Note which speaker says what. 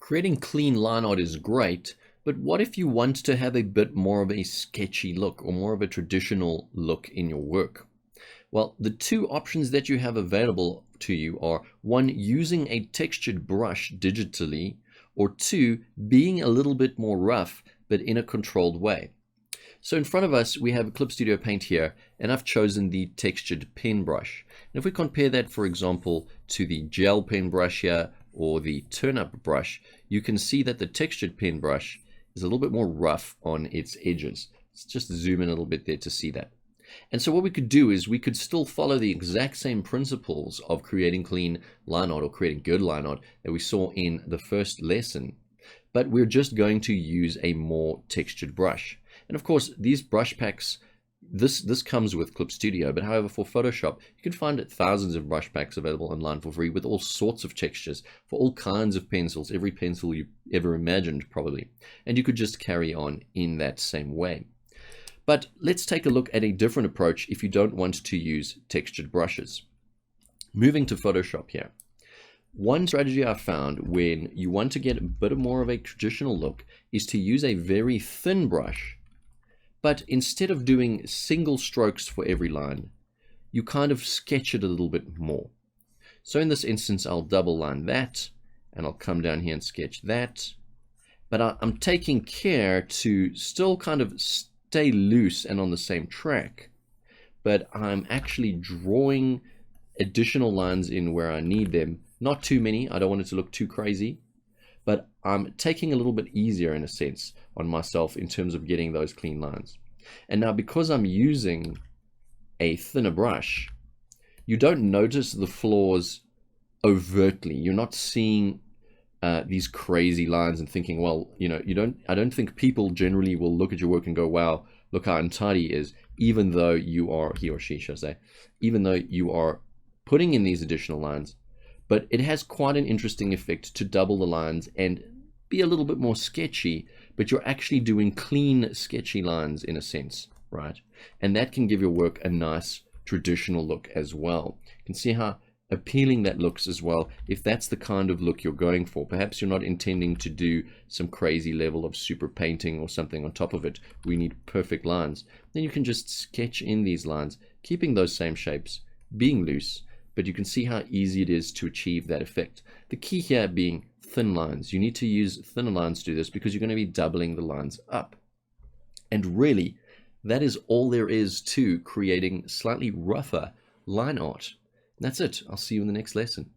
Speaker 1: Creating clean line art is great, but what if you want to have a bit more of a sketchy look or more of a traditional look in your work? Well, the two options that you have available to you are one, using a textured brush digitally, or two, being a little bit more rough, but in a controlled way. So in front of us, we have Clip Studio Paint here, and I've chosen the textured pen brush. And if we compare that, for example, to the gel pen brush here, or the turn-up brush, you can see that the textured pen brush is a little bit more rough on its edges. Let's just zoom in a little bit there to see that. And so what we could do is we could still follow the exact same principles of creating clean line art or creating good line art that we saw in the first lesson, but we're just going to use a more textured brush. And of course, these brush packs, this comes with Clip Studio, but however, for Photoshop, you can find thousands of brush packs available online for free with all sorts of textures for all kinds of pencils, every pencil you've ever imagined probably. And you could just carry on in that same way. But let's take a look at a different approach if you don't want to use textured brushes. Moving to Photoshop here. One strategy I found when you want to get a bit more of a traditional look is to use a very thin brush, but instead of doing single strokes for every line, you kind of sketch it a little bit more. So in this instance, I'll double line that, and I'll come down here and sketch that. But I'm taking care to still kind of stay loose and on the same track, but I'm actually drawing additional lines in where I need them. Not too many, I don't want it to look too crazy, but I'm taking a little bit easier in a sense on myself in terms of getting those clean lines. And now because I'm using a thinner brush, you don't notice the flaws overtly. You're not seeing these crazy lines and thinking, well, I don't think people generally will look at your work and go, wow, look how untidy it is, even though you are, he or she should say, even though you are putting in these additional lines. But it has quite an interesting effect to double the lines and be a little bit more sketchy, but you're actually doing clean, sketchy lines in a sense, right? And that can give your work a nice traditional look as well. You can see how appealing that looks as well if that's the kind of look you're going for. Perhaps you're not intending to do some crazy level of super painting or something on top of it. We need perfect lines. Then you can just sketch in these lines, keeping those same shapes, being loose, but you can see how easy it is to achieve that effect. The key here being thin lines. You need to use thinner lines to do this because you're going to be doubling the lines up. And really, that is all there is to creating slightly rougher line art. That's it. I'll see you in the next lesson.